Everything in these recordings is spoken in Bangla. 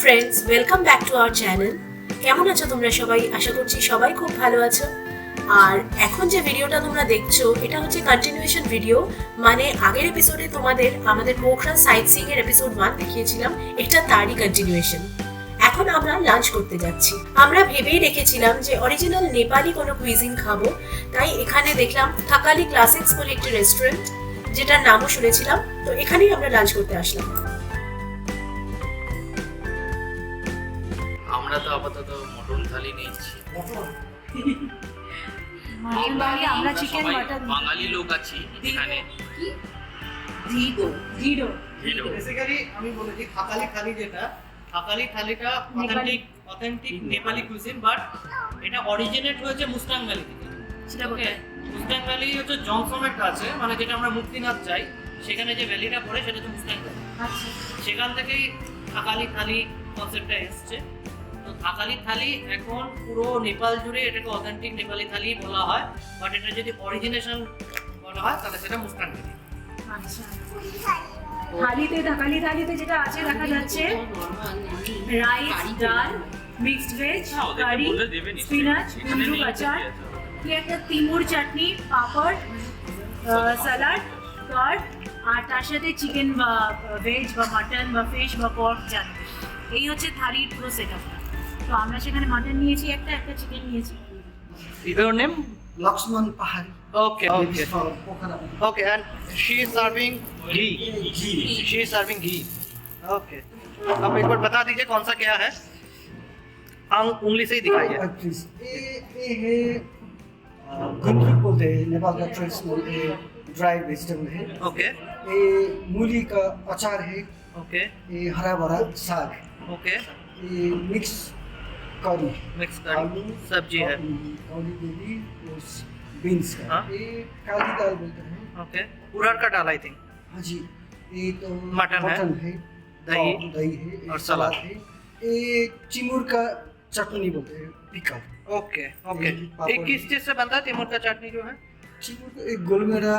Friends, welcome back to our channel. কেমন আছো তোমরা সবাই? আশা করছি সবাই খুব ভালো আছো। আর এখন যে ভিডিওটা তোমরা দেখছো এটা হচ্ছে কন্টিনিউয়েশন ভিডিও, মানে আগের এপিসোডে তোমাদের আমাদের পোখরা সাইটসিইং এর এপিসোড 1 দেখিয়েছিলাম, এটা তারই কন্টিনিউয়েশন। এখন আমরা লাঞ্চ করতে যাচ্ছি। আমরা ভেবেই রেখেছিলাম যে অরিজিনাল নেপালি কোনো কুইজিন খাবো, তাই এখানে দেখলাম থাকালি ক্লাসিক্স বলে একটি রেস্টুরেন্ট, যেটার নামও শুনেছিলাম, তো এখানেই আমরা লাঞ্চ করতে আসলাম। আমরা তো আপাতত মটন থালি নিচ্ছি। আমরা চিকেন মাটন বাঙালি লোক আছি এখানে। বেসিক্যালি আমি বলেছি থাকালি থালি, যেটা থাকালি থালিটা অথেন্টিক নেপালি কুইজিন, বাট এটা অরিজিনেট হয়েছে মুস্তাং ভ্যালি থেকে। ওকে, মুস্তাং ভ্যালি হচ্ছে জংশনের কাছে, মানে যেটা আমরা মুক্তিনাথ যাই সেখানে যে ভ্যালিটা পড়ে সেটা হচ্ছে মুস্তাং ভ্যালি। সেখান থেকেই থাকালি থালি কনসেপ্টটা এসছে। তো থাকালি থালি এখন পুরো নেপাল জুড়ে এটাকে অথেন্টিক নেপালি থালি বলা হয়, বাট এটা যদি অরিজিনেশন বলা হয় তাহলে সেটা মুস্তাং ভ্যালি। আচ্ছা, থাকালি থালিতে যেটা আছে দেখা যাচ্ছে রাইস, ডাল, মিক্সড ভেজ, কারি, স্পিনাচ, কুঞ্জু আচার, কি একটা তিমুর চাটনি, পাপড়, স্যালাড, কার্ড, আর তার সাথে চিকেন বা ভেজ বা মাটন বা ফিশ বা পর্ক জানি। এই হচ্ছে থালির পুরো সেটআপটা। তো আমরা সেখানে মাটন নিয়েছি, একটা চিকেন নিয়েছি। Your name? Lakshman Pahari. Okay. Pokhara. Okay, and she is serving ghee. She is serving ghee. Okay. अब एक बार बता दीजिए कौन सा क्या है? उंगली से ही दिखाइए। प्लीज ये है गुन्द्रुक बोलते हैं, नेपाल का ट्रेडिशनल ड्राई वेजिटेबल है। ओके ये मूली का अचार है। ओके ये हरा भरा साग। ओके ये मिक्स करी, मिक्स करी सब्जी है। काली गोभी और बीन्स का। हाँ? ये काली दाल बोलते हैं। ओके, उड़द का दाल आई थिंक। हाँ जी, ये तो मटन है, दही है और सलाद है। ये चिमुर का चटनी बोलते हैं, पिकल। ओके ओके, ये किस चीज से बनता है तिमुर का चटनी जो है? चिमुर का एक गोलमेरा,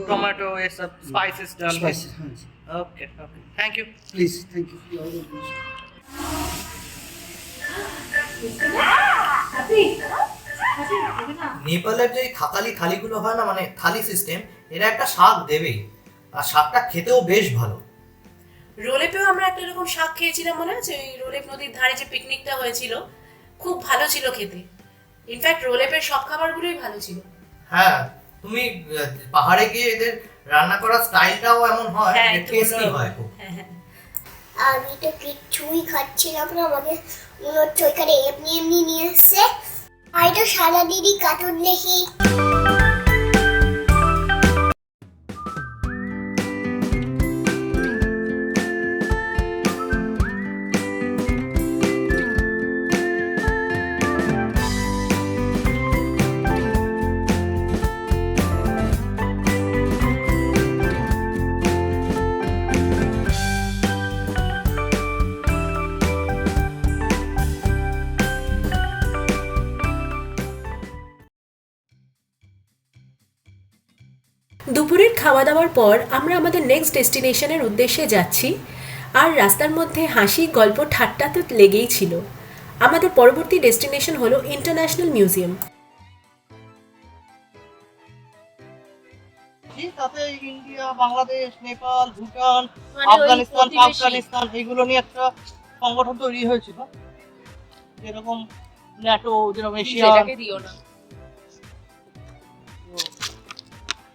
टोमेटो ये सब स्पाइसेस डाल के। स्पाइसेस। हाँ जी, okay okay, thank you. Please, thank you. নেপালের যে থাকালি থালিগুলো হয় না, মানে থালি সিস্টেম, এরা একটা শাক দেবেই, আর শাকটা খেতেও বেশ ভালো। রোলেপেও আমরা একটা এরকম শাক খেয়েছিলাম, মনে আছে? ওই রোলেপ নদীর ধারে যে পিকনিকটা হয়েছিল, খুব ভালো ছিল খেতে। ইনফ্যাক্ট রোলেপের সব খাবারগুলোই ভালো ছিল। হ্যাঁ, তুমি পাহাড়ে গিয়ে এদের রান্না করার স্টাইলটাও এমন হয়, টেস্টি হয় খুব। আমি তো কিছুই খাচ্ছিলাম না, আমাকে মনে হচ্ছে ওইখানে এমনি এমনি নিয়ে এসছে। আমি তো সারাদিনই কার্টুন দেখি। দুপুরের খাওয়া দাওয়ার পর আমরা আমাদের নেক্সট ডেস্টিনেশনের উদ্দেশ্যে যাচ্ছি। আর রাস্তার মধ্যে হাসি, গল্প, ঠাট্টা তো লেগেই ছিল। আমাদের পরবর্তী ডেস্টিনেশন হলো ইন্টারন্যাশনাল মিউজিয়াম। তাতে ইন্ডিয়া, বাংলাদেশ, নেপাল, ভুটান, আফগানিস্তান, পাকিস্তান এইগুলো নিয়ে একটা সংগঠন তৈরি হয়েছিল, যেরকম ন্যাটো, যেরকম এশিয়া।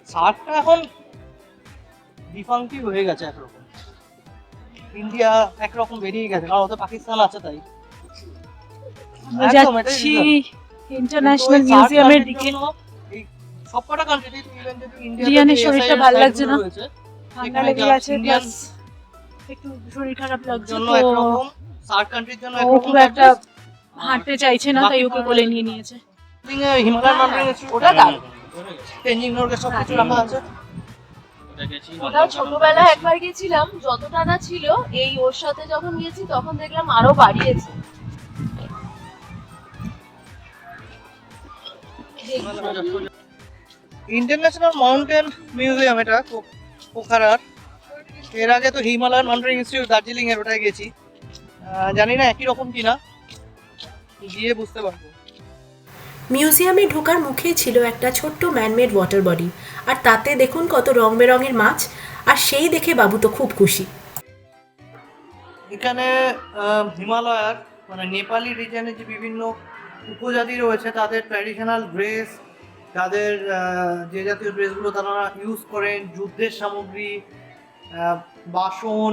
সার্কটা এখন ডিফাঙ্কিং হয়ে গেছে একরকম। ইন্ডিয়া একরকম বেরিয়ে গেছে, কারণ ওতে পাকিস্তান আছে, তাই ইন্টারন্যাশনাল মিউজিয়ামের দিকে। সবকটা কান্ট্রি, ইভেন যদি ইন্ডিয়ানের শরীরটা ভালো লাগছে না, ঠান্ডা লেগে গেছে, প্লাস একটু শরীর খারাপ লাগছে, জন্য তো একরকম সার্ক কান্ট্রির জন্য ও খুব একটা হাঁটতে চাইছে না, তাই ওকে কোলে নিয়ে নিয়েছে। হিমালয়ান মাউন্টেন ওটা দাম তেনজিং নোরগে সব কিছু রাখা আছে। ওটা ছোটবেলায় একবার গেছিলাম, যত টাকা ছিল, এই ওর সাথে যখন গেছি তখন দেখলাম আরো বাড়িয়েছে। ইন্টারন্যাশনাল মাউন্টেন মিউজিয়াম এটা পোখারার। এর আগে তো হিমালয়ান মাউন্টেন ইনস্টিটিউট দার্জিলিং এর ওটায় গেছি। জানি না একই রকম কিনা, গিয়ে বুঝতে পারবো। মিউজিয়ামে ঢোকার মুখেই ছিল একটা ছোট্ট ম্যানমেড ওয়াটার বডি, আর তাতে দেখুন কত রং বেরঙের মাছ, আর সেই দেখে বাবু তো খুব খুশি। এখানে হিমালয়ার মানে নেপালি রিজনে যে বিভিন্ন উপজাতি রয়েছে তাদের ট্র্যাডিশনাল ড্রেস, তাদের যে জাতীয় ড্রেসগুলো তারা ইউজ করেন, যুদ্ধের সামগ্রী, বাসন,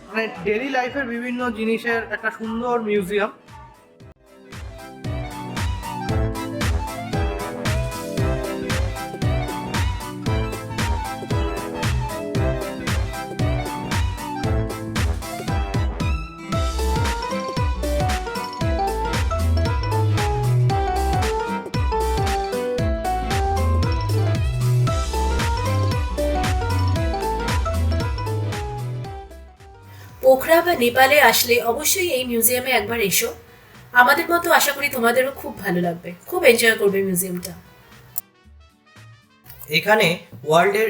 মানে ডেইলি লাইফের বিভিন্ন জিনিসের একটা সুন্দর মিউজিয়াম। পোখরা বা নেপালে আসলে অবশ্যই এই মিউজিয়ামে একবার এসো। আমাদের মতো আশা করি তোমাদেরও খুব ভালো লাগবে, খুব এনজয় করবে মিউজিয়ামটা। এখানে ওয়ার্ল্ডের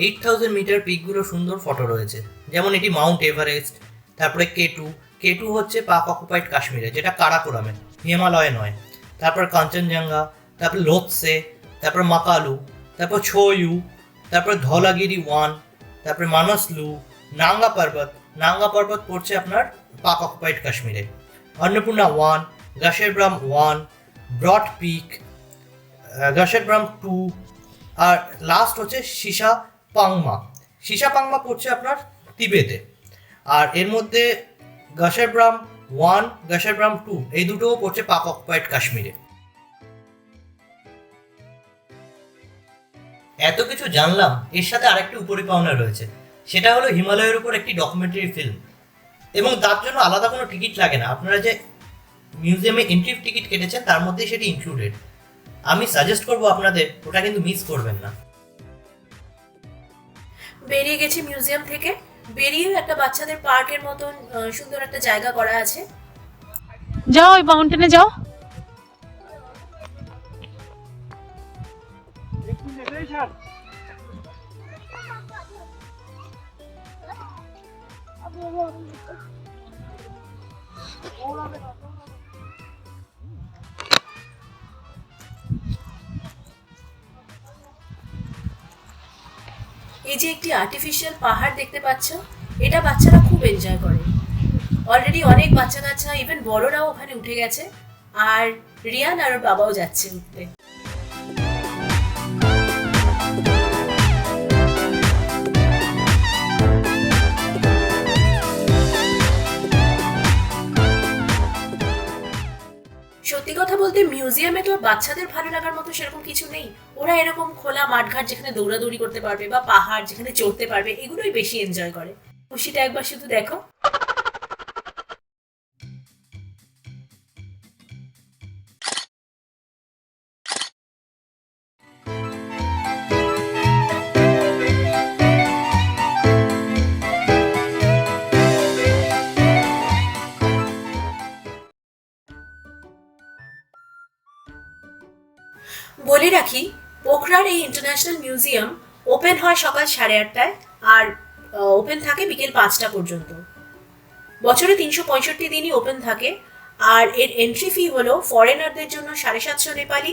8000 মিটার পিকগুলো সুন্দর ফটো রয়েছে, যেমন এটি মাউন্ট এভারেস্ট, তারপরে K2 হচ্ছে পাক অকুপাইড কাশ্মীরে, যেটা কারাকোরামে, হিমালয়ে নয়। তারপর কাঞ্চনজঙ্ঘা, তারপর লোৎসে, তারপর মাকালু, তারপর ছোয়ু, তারপর ধলাগিরি 1, তারপর মানসলু, নাঙ্গা পর্বত পড়ছে আপনার পাক অকুপাইড কাশ্মীরে, অন্নপূর্ণা 1, গাশেরব্রাম 1, ব্রড পিক, গাশেরব্রাম 2, আর লাস্ট হচ্ছে সীসা পাংমা পড়ছে আপনার তিবেতে। আর এর মধ্যে গাশেরব্রাম 1, গাশেরব্রাম 2 এই দুটোও পড়ছে পাক অকুপাইড কাশ্মীরে। এত কিছু জানলাম, এর সাথে আরেকটি উপরিপাওনা রয়েছে, সেটা হলো হিমালয়ের উপর একটি ডকুমেন্টারি ফিল্ম, এবং তার জন্য আলাদা কোনো টিকিট লাগে না। আপনারা যে মিউজিয়ামে এন্ট্রি টিকিট কেটেছেন তার মধ্যেই সেটি ইনক্লুডেড। আমি সাজেস্ট করবো আপনাদের ওটা কিন্তু মিস করবেন না। বেরিয়ে গেছি মিউজিয়াম থেকে, বেরিয়েও একটা বাচ্চাদের পার্কের মতন সুন্দর একটা জায়গা করা আছে। যাও ওই মাউন্টেনে যাও। এই যে একটি আর্টিফিশিয়াল পাহাড় দেখতে পাচ্ছ, এটা বাচ্চারা খুব এনজয় করে। অলরেডি অনেক বাচ্চা কাচ্চা, ইভেন বড়রাও ওখানে উঠে গেছে, আর রিয়ান আর ওর বাবাও যাচ্ছে উঠতে। সত্যি কথা বলতে মিউজিয়ামে তো বাচ্চাদের ভালো লাগার মতো সেরকম কিছু নেই। ওরা এরকম খোলা মাঠঘাট যেখানে দৌড়াদৌড়ি করতে পারবে বা পাহাড় যেখানে চড়তে পারবে, এগুলোই বেশি এনজয় করে। খুশিটা একবার শুধু দেখো। বলে রাখি, পোখরার এই ইন্টারন্যাশনাল মিউজিয়াম ওপেন হয় সকাল 8:30টায়, আর ওপেন থাকে বিকেল 5টা পর্যন্ত। বছরে 365 দিনই ওপেন থাকে। আর এর এন্ট্রি ফি হলো ফরেনারদের জন্য 750 নেপালি,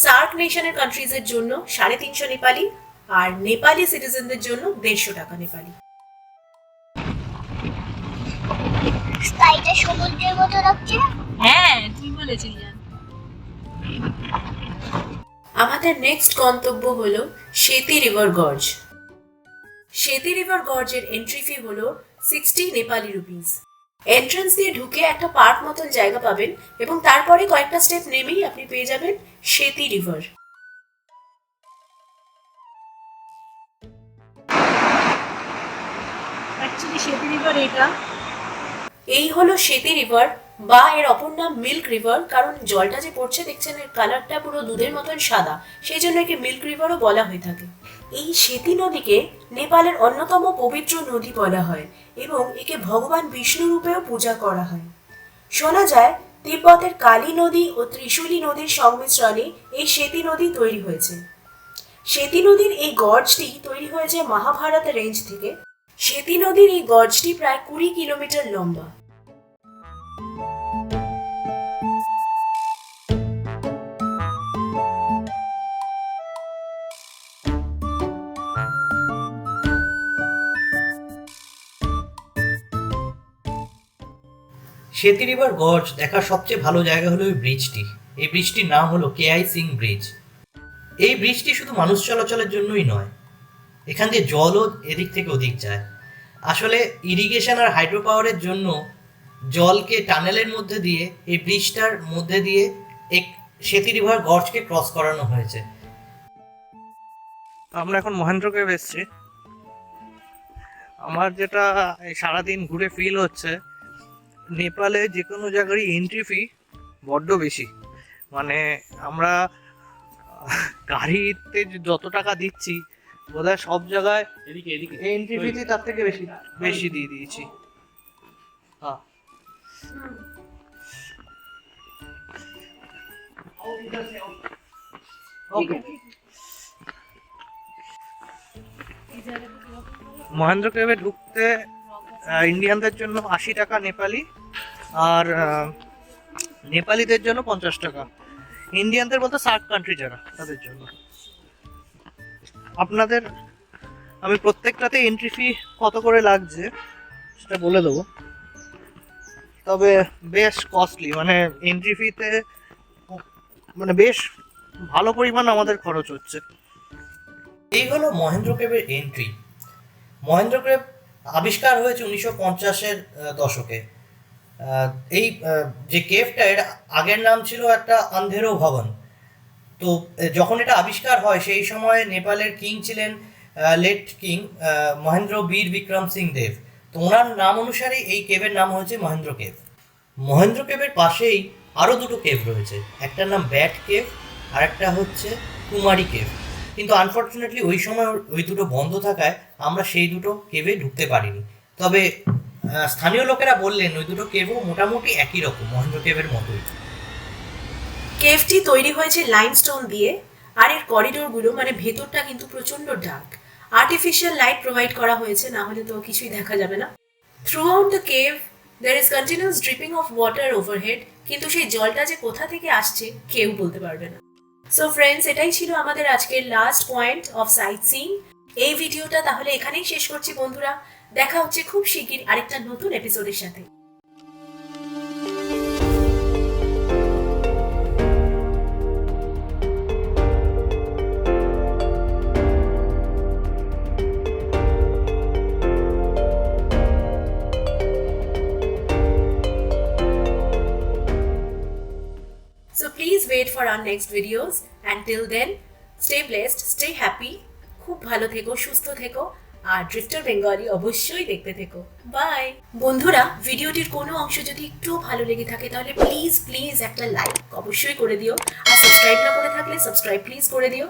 সার্ক নেশনের কান্ট্রিজের জন্য 350 নেপালি, আর নেপালি সিটিজেনদের জন্য 150 টাকা নেপালি। স্কাইটা সমুদ্রের মতো লাগছে না? হ্যাঁ তুই বলেছিলি। আমাদের নেক্সট গন্তব্য হলো Seti river gorge. Seti river গর্জের এন্ট্রি ফি হলো 60 নেপালি রুপিস। এন্ট্রান্স দিয়ে ঢুকে একটা পার্ক মতন জায়গা পাবেন, এবং তারপরে কয়েকটা স্টেপ নেমেই আপনি পেয়ে যাবেন সেতি রিভার। অ্যাকচুয়ালি সেতি রিভার এটা, এই হলো সেতি রিভার, বা এর অপর নাম মিল্ক রিভার, কারণ জলটা যে পড়ছে দেখছেন এর কালারটা পুরো দুধের মতন সাদা, সেই জন্য একে মিল্ক রিভারও বলা হয়ে থাকে। এই সেতি নদীকে নেপালের অন্যতম পবিত্র নদী বলা হয়, এবং একে ভগবান বিষ্ণু রূপেও পূজা করা হয়। শোনা যায় তিব্বতের কালী নদী ও ত্রিশূলী নদীর সংমিশ্রণে এই সেতি নদী তৈরি হয়েছে। সেতি নদীর এই গর্জটি তৈরি হয়েছে মহাভারত রেঞ্জ থেকে। সেতী নদীর এই গর্জটি প্রায় 20 কিলোমিটার লম্বা। সেতী রিভার গর্জ দেখার সবচেয়ে ভালো জায়গা হলো এই ব্রিজটি। এই ব্রিজটির নাম হলো KI সিং ব্রিজ। এই ব্রিজটি শুধু মানুষ চলাচলের জন্যই নয়, এখান দিয়ে জলও এদিক থেকে ওদিক যায়। আসলে ইরিগেশন আর হাইড্রো পাওয়ারের জন্য জলকে টানেলের মধ্যে দিয়ে এই ব্রিজটার মধ্যে দিয়ে এক সেতী রিভার গর্জকে ক্রস করানো হয়েছে। আমরা এখন মহেন্দ্র কেভ এসেছি। আমার যেটা এই সারাদিন ঘুরে ফিল হচ্ছে, নেপালে যে কোনো জায়গারই এন্ট্রি ফি বড্ড বেশি। মানে আমরা গাড়িতে যত টাকা দিচ্ছি বোধহয় সব জায়গায় এন্ট্রি ফিতে তার থেকে বেশি বেশি দিয়ে দিয়েছি। হ্যাঁ, ওকে। মহেন্দ্র কেভে ঢুকতে ইন্ডিয়ানদের জন্য 80 টাকা নেপালি, আর নেপালিদের জন্য 50 টাকা। ইন্ডিয়ানদের বলতে সার্ক কান্ট্রি যারা, তাদের জন্য। আপনাদের আমি প্রত্যেকটাতে এন্ট্রি ফি কত করে লাগছে সেটা বলে দেবো, তবে বেশ কস্টলি। মানে এন্ট্রি ফিতে মানে বেশ ভালো পরিমাণ আমাদের খরচ হচ্ছে। এই হলো মহেন্দ্র কেভের এন্ট্রি। মহেন্দ্র কেভ আবিষ্কার হয়েছে 1950-এর দশকে। এই যে কেভটা, এর আগের নাম ছিল একটা আন্ধেরো ভবন। তো যখন এটা আবিষ্কার হয় সেই সময় নেপালের কিং ছিলেন লেট কিং মহেন্দ্র বীর বিক্রম সিং দেব। তো ওনার নাম অনুসারে এই কেভের নাম হয়েছে মহেন্দ্র কেভ। মহেন্দ্র কেভের পাশেই আরও দুটো কেভ রয়েছে, একটার নাম ব্যাট কেভ আর একটা হচ্ছে কুমারী কেভ। কিন্তু আনফর্চুনেটলি ওই সময় ওই দুটো বন্ধ থাকায় আমরা সেই দুটো কেভে ঢুকতে পারিনি। তবে স্থানীয় লোকেরা বললেন ওই দুটো কেভও মোটামুটি একই রকম, মহেন্দ্র কেভের মতোই। কেভটি তৈরি হয়েছে লাইমস্টোন দিয়ে, আর এর করিডোরগুলো মানে ভেতরটা কিন্তু প্রচন্ড ডার্ক। আর্টিফিশিয়াল লাইট প্রোভাইড করা হয়েছে, না হলে তো কিছুই দেখা যাবে না। Through out the cave there is continuous dripping of water overhead, কিন্তু সেই জলটা যে কোথা থেকে আসছে কেউ বলতে পারবে না। সো ফ্রেন্ডস, এটাই ছিল আমাদের আজকের last point of sight seeing. এই ভিডিওটা তাহলে এখানেই শেষ করছি বন্ধুরা। দেখা হচ্ছে খুব শিগগির আরেকটা নতুন এপিসোডের সাথে। So please wait for our next videos. Until then, stay blessed, stay happy. খুব ভালো থেকো, সুস্থ থেকো, আর ড্রিফটার বেঙ্গলি অবশ্যই দেখতে থেকো। বাই বন্ধুরা, ভিডিওটির কোনো অংশ যদি একটু ভালো লেগে থাকে তাহলে প্লিজ একটা লাইক অবশ্যই করে দিও, আর সাবস্ক্রাইব না করে থাকলে সাবস্ক্রাইব প্লিজ করে দিও।